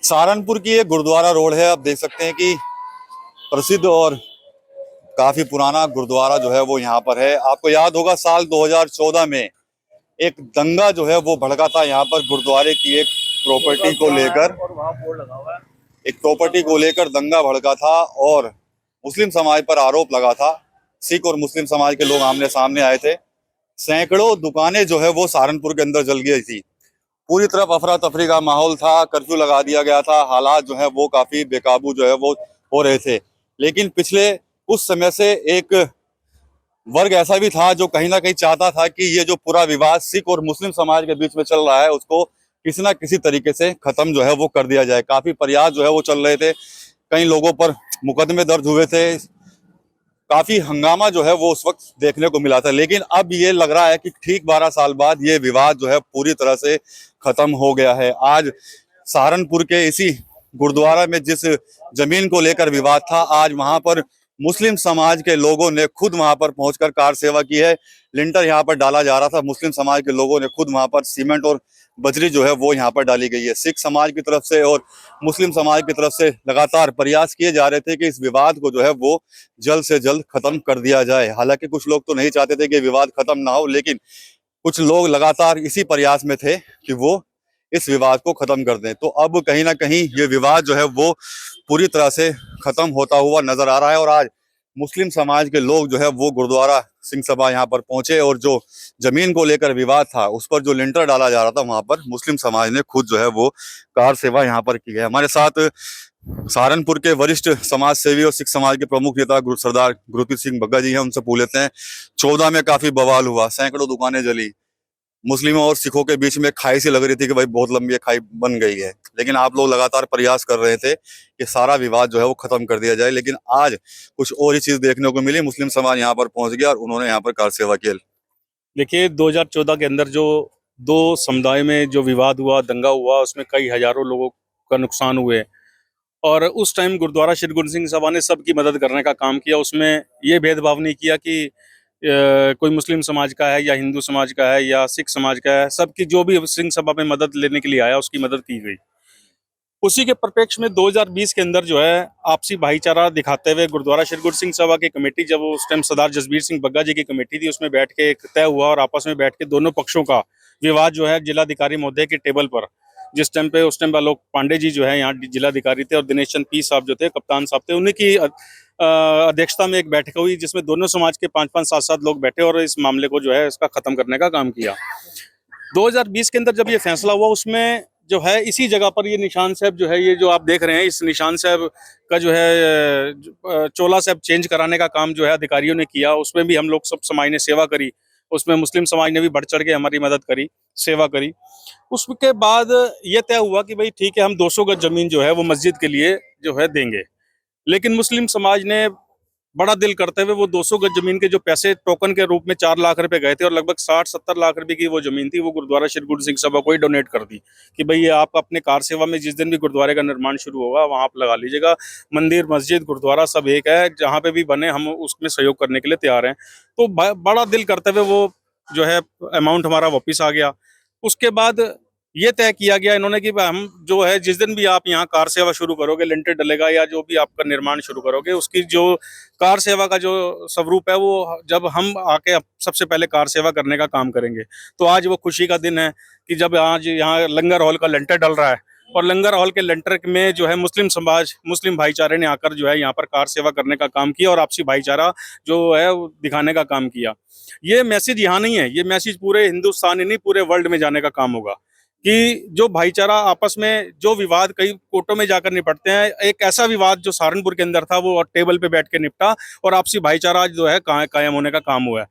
सहारनपुर की एक गुरुद्वारा रोड है। आप देख सकते हैं कि प्रसिद्ध और काफी पुराना गुरुद्वारा जो है वो यहाँ पर है। आपको याद होगा साल 2014 में एक दंगा जो है वो भड़का था यहाँ पर गुरुद्वारे की एक प्रॉपर्टी को लेकर। और वहाँ बोर्ड लगा हुआ है। एक प्रॉपर्टी को लेकर दंगा भड़का था और मुस्लिम समाज पर आरोप लगा था। सिख और मुस्लिम समाज के लोग आमने सामने आए थे। सैकड़ों दुकानें जो है वो सहारनपुर के अंदर जल गई थी। पूरी तरफ अफरा तफरी का माहौल था। कर्फ्यू लगा दिया गया था। हालात जो है वो काफी बेकाबू जो है वो हो रहे थे। लेकिन पिछले कुछ समय से एक वर्ग ऐसा भी था जो कहीं ना कहीं चाहता था कि ये जो पूरा विवाद सिख और मुस्लिम समाज के बीच में चल रहा है उसको किसी ना किसी तरीके से खत्म जो है वो कर दिया जाए। काफी प्रयास जो है वो चल रहे थे। कई लोगों पर मुकदमे दर्ज हुए थे। काफी हंगामा जो है वो उस वक्त देखने को मिला था। लेकिन अब ये लग रहा है कि ठीक 12 साल बाद ये विवाद जो है पूरी तरह से खत्म हो गया है। आज सहारनपुर के इसी गुरुद्वारा में जिस जमीन को लेकर विवाद था, आज वहां पर मुस्लिम समाज के लोगों ने खुद वहां पर पहुंचकर कार सेवा की है। लिंटर यहाँ पर डाला जा रहा था। मुस्लिम समाज के लोगों ने खुद वहां पर सीमेंट और बजरी जो है वो यहाँ पर डाली गई है। सिख समाज की तरफ से और मुस्लिम समाज की तरफ से लगातार प्रयास किए जा रहे थे कि इस विवाद को जो है वो जल्द से जल्द खत्म कर दिया जाए। हालांकि कुछ लोग तो नहीं चाहते थे कि विवाद खत्म ना हो, लेकिन कुछ लोग लगातार इसी प्रयास में थे कि वो इस विवाद को खत्म कर दें। तो अब कहीं ना कहीं ये विवाद जो है वो पूरी तरह से खत्म होता हुआ नजर आ रहा है। और आज मुस्लिम समाज के लोग जो है वो गुरुद्वारा सिंह सभा यहाँ पर पहुंचे और जो जमीन को लेकर विवाद था उस पर जो लिंटर डाला जा रहा था वहां पर मुस्लिम समाज ने खुद जो है वो कार सेवा यहाँ पर की है। हमारे साथ सहारनपुर के वरिष्ठ समाज सेवी और सिख समाज के प्रमुख नेता सरदार गुरप्रीत सिंह बग्गा जी हैं। उनसे पूछ लेते हैं। 14 में काफी बवाल हुआ, सैकड़ों दुकानें जली, मुस्लिमों और सिखों के बीच में खाई सी लग रही थी कि भाई बहुत लंबी खाई बन गई है। लेकिन आप लोग लगातार प्रयास कर रहे थे कि सारा विवाद जो है वो खत्म कर दिया जाए। लेकिन आज कुछ और ही चीज देखने को मिली। मुस्लिम समाज यहाँ पर पहुंच गया और उन्होंने यहाँ पर कार सेवा की। देखिए 2014 के अंदर जो दो समुदाय में जो विवाद हुआ, दंगा हुआ, उसमें कई हजारों लोगों का नुकसान हुए। और उस टाइम गुरुद्वारा श्री गुरु सिंह सभा ने सबकी मदद करने का काम किया। उसमें ये भेदभाव नहीं किया कि कोई मुस्लिम समाज का है या हिंदू समाज का है या सिख समाज का है। सबकी जो भी सिंह सभा में मदद लेने के लिए आया उसकी मदद की गई। उसी के परिप्रेक्ष्य में 2020 के अंदर जो है आपसी भाईचारा दिखाते हुए गुरुद्वारा श्री गुरु सिंह सभा की कमेटी, जब उस टाइम सरदार जसबीर सिंह बग्गा जी की कमेटी थी, उसमें बैठ के एक तय हुआ और आपस में बैठ के दोनों पक्षों का विवाद जो है जिलाधिकारी महोदय के टेबल पर, जिस टाइम पे उस टाइम आलोक पांडे जी जो है यहाँ जिलाधिकारी थे और दिनेश चंद पी साहब जो थे कप्तान साहब थे, उन्हीं की अध्यक्षता में एक बैठक हुई जिसमें दोनों समाज के 5-5, 7-7 लोग बैठे और इस मामले को जो है इसका खत्म करने का काम किया। 2020 के अंदर जब ये फैसला हुआ उसमें जो है इसी जगह पर ये निशान साहब जो है, ये जो आप देख रहे हैं, इस निशान साहब का जो है चोला साहब चेंज कराने का काम जो है अधिकारियों ने किया। उसमें भी हम लोग सब समाज ने सेवा करी। उसमें मुस्लिम समाज ने भी बढ़ चढ़ के हमारी मदद करी, सेवा करी। उसके बाद ये तय हुआ कि भाई ठीक है, हम 200 गज जमीन जो है वो मस्जिद के लिए जो है देंगे। लेकिन मुस्लिम समाज ने बड़ा दिल करते हुए वो 200 गज जमीन के जो पैसे टोकन के रूप में 4 लाख रुपए गए थे और लगभग 60-70 लाख रुपए की वो जमीन थी, वो गुरुद्वारा श्री गुरु सिंह सभा को ही डोनेट कर दी कि भाई ये आप अपने कार सेवा में जिस दिन भी गुरुद्वारे का निर्माण शुरू होगा वहां आप लगा लीजिएगा। मंदिर, मस्जिद, गुरुद्वारा सब एक है, जहाँ पे भी बने हम उसमें सहयोग करने के लिए तैयार हैं। तो बड़ा दिल करते हुए वो जो है अमाउंट हमारा वापिस आ गया। उसके बाद ये तय किया गया इन्होंने कि हम जो है जिस दिन भी आप यहाँ कार सेवा शुरू करोगे, लिंटर डलेगा या जो भी आपका निर्माण शुरू करोगे, उसकी जो कार सेवा का जो स्वरूप है वो जब हम आके सबसे पहले कार सेवा करने का काम करेंगे। तो आज वो खुशी का दिन है कि जब आज यहाँ लंगर हॉल का लिंटर डल रहा है और लंगर हॉल के लिंटर में जो है मुस्लिम समाज, मुस्लिम भाईचारे ने आकर जो है यहाँ पर कार सेवा करने का काम किया और आपसी भाईचारा जो है वो दिखाने का काम किया। ये मैसेज यहाँ नहीं है, ये मैसेज पूरे हिंदुस्तान ही नहीं पूरे वर्ल्ड में जाने का काम होगा कि जो भाईचारा आपस में जो विवाद कई कोर्टों में जाकर निपटते हैं, एक ऐसा विवाद जो सहारनपुर के अंदर था वो टेबल पे बैठ के निपटा और आपसी भाईचारा आज जो है कायम होने का काम हुआ है।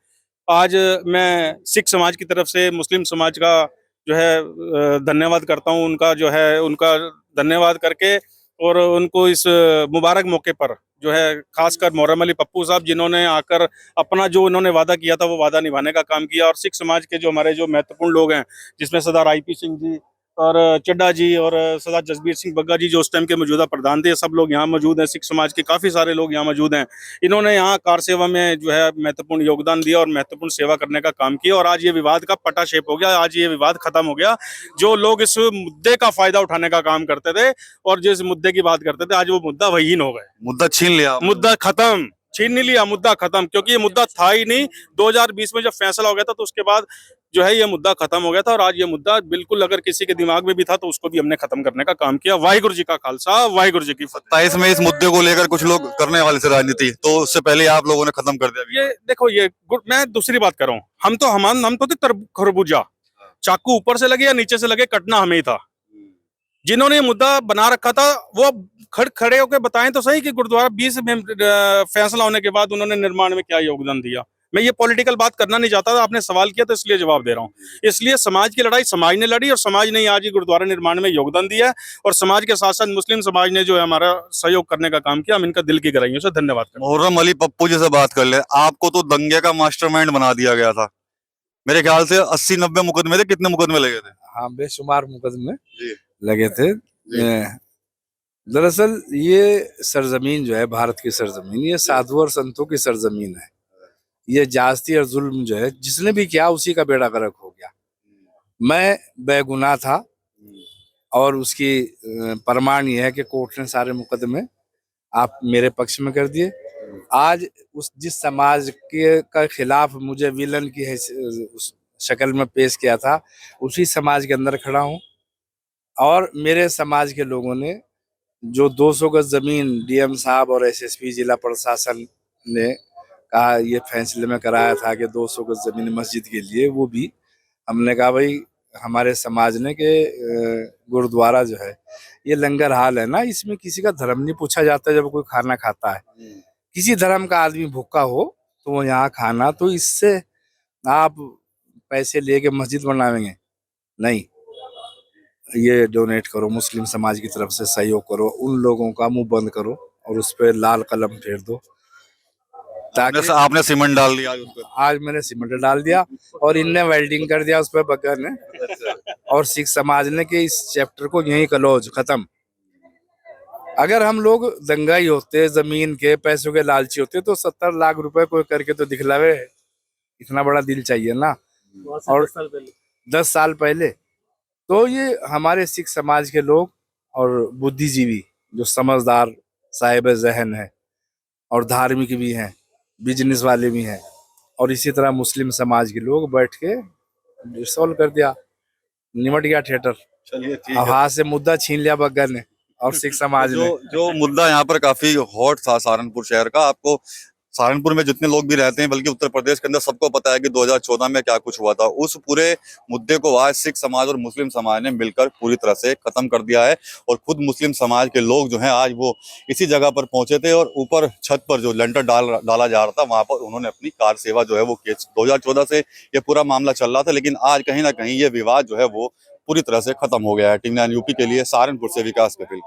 आज मैं सिख समाज की तरफ से मुस्लिम समाज का जो है धन्यवाद करता हूँ। उनका जो है उनका धन्यवाद करके और उनको इस मुबारक मौके पर जो है खासकर मोहर्रम अली पप्पू साहब जिन्होंने आकर अपना जो उन्होंने वादा किया था वो वादा निभाने का काम किया। और सिख समाज के जो हमारे जो महत्वपूर्ण लोग हैं जिसमें सरदार IP सिंह जी, और चड्डा जी और सरदार जसबीर सिंह बग्गा जी जो उस टाइम के मौजूदा प्रधान थे, सब लोग यहाँ मौजूद हैं। सिख समाज के काफी सारे लोग यहाँ मौजूद हैं। इन्होंने यहाँ कार सेवा में जो है महत्वपूर्ण योगदान दिया और महत्वपूर्ण सेवा करने का काम किया, और आज ये विवाद का पटाक्षेप हो गया, आज ये विवाद खत्म हो गया। जो लोग इस मुद्दे का फायदा उठाने का काम करते थे और जिस मुद्दे की बात करते थे, आज वो मुद्दा वहीन हो गए। मुद्दा छीन लिया आपने। मुद्दा खत्म, छीन नहीं लिया, मुद्दा खत्म, क्योंकि ये मुद्दा था ही नहीं। 2020 में जब फैसला हो गया था तो उसके बाद जो है ये मुद्दा खत्म हो गया था, और आज ये मुद्दा बिल्कुल अगर किसी के दिमाग में भी था तो उसको भी हमने खत्म करने का काम किया। वाहिगुरु जी का खालसा, वाहिगुरु जी की फतेह। 27 में इस मुद्दे को लेकर कुछ लोग करने वाले थे राजनीति, तो उससे पहले आप लोगों ने खत्म कर दिया। ये देखो, मैं दूसरी बात कर रहा हूँ, हम तो थे खरबूजा, चाकू ऊपर से लगे या नीचे से लगे, कटना हमें ही था। जिन्होंने ये मुद्दा बना रखा था वो खड़े होकर बताएं तो सही कि गुरुद्वारा 20 में फैसला होने के बाद उन्होंने निर्माण में क्या योगदान दिया। मैं ये पॉलिटिकल बात करना नहीं चाहता था, आपने सवाल किया तो इसलिए जवाब दे रहा हूँ। इसलिए समाज की लड़ाई समाज ने लड़ी और समाज ने आज ये गुरुद्वारा निर्माण में योगदान दिया है, और समाज के साथ साथ मुस्लिम समाज ने जो है हमारा सहयोग करने का काम किया। हम इनका दिल की गहराइयों से धन्यवाद करते हैं। मुहर्रम अली पप्पू जी से बात कर ले। आपको तो दंगे का मास्टरमाइंड बना दिया गया था, मेरे ख्याल से 80-90 मुकदमे थे। कितने मुकदमे लगे थे? हाँ, बेशुमार मुकदमे जी। लगे थे। दरअसल ये सरजमीन जो है, भारत की सरजमीन, ये साधु और संतों की सरजमीन है। ये जास्ती और जुल्म जो है जिसने भी किया उसी का बेड़ा गर्क हो गया। मैं बेगुनाह था और उसकी प्रमाण ये है कि कोर्ट ने सारे मुकदमे आप मेरे पक्ष में कर दिए। आज जिस समाज के का खिलाफ मुझे विलन की उस शक्ल में पेश किया था, उसी समाज के अंदर खड़ा हूँ, और मेरे समाज के लोगों ने जो 200 गज जमीन डीएम साहब और एसएसपी जिला प्रशासन ने कहा, ये फैसले में कराया था कि 200 गज जमीन मस्जिद के लिए, वो भी हमने कहा भाई हमारे समाज ने कि गुरुद्वारा जो है ये लंगर हाल है ना, इसमें किसी का धर्म नहीं पूछा जाता। जब कोई खाना खाता है, किसी धर्म का आदमी भूखा हो तो वो यहाँ खाना, तो इससे आप पैसे लेके मस्जिद बनावेंगे? नहीं, ये डोनेट करो, मुस्लिम समाज की तरफ से सहयोग करो, उन लोगों का मुंह बंद करो और उस पर लाल कलम फेर दो। ताकि आपने सीमेंट डाल दिया उस पर। आज मैंने सीमेंट डाल दिया और इनने वेल्डिंग कर दिया उस पर, बगैर ने, और सिख समाज ने कि इस चैप्टर को यहीं क्लोज, खत्म। अगर हम लोग दंगाई होते, जमीन के पैसों के लालची होते, तो 70 लाख रुपए कोई करके तो दिखलावे। इतना बड़ा दिल चाहिए ना। और 10 साल पहले तो ये हमारे सिख समाज के लोग और बुद्धिजीवी जो समझदार साहिब जहन है और धार्मिक भी हैं, बिजनेस वाले भी हैं, और इसी तरह मुस्लिम समाज के लोग बैठ के सॉल्व कर दिया, निमट गया थिएटर। चलिए ठीक अब है। हाथ से मुद्दा छीन लिया बग्गर ने और सिख समाज ने। जो मुद्दा यहाँ पर काफी हॉट था सहारनपुर शहर का, आपको सहारनपुर में जितने लोग भी रहते हैं, बल्कि उत्तर प्रदेश के अंदर सबको पता है कि 2014 में क्या कुछ हुआ था। उस पूरे मुद्दे को आज सिख समाज और मुस्लिम समाज ने मिलकर पूरी तरह से खत्म कर दिया है, और खुद मुस्लिम समाज के लोग जो हैं आज वो इसी जगह पर पहुंचे थे, और ऊपर छत पर जो लेंटर डाला जा रहा था वहां पर उन्होंने अपनी कार सेवा जो है वो की। 2014 से ये पूरा मामला चल रहा था, लेकिन आज कहीं ना कहीं ये विवाद जो है वो पूरी तरह से खत्म हो गया है। टीवी 9 यूपी के लिए सहारनपुर से विकास कपिल।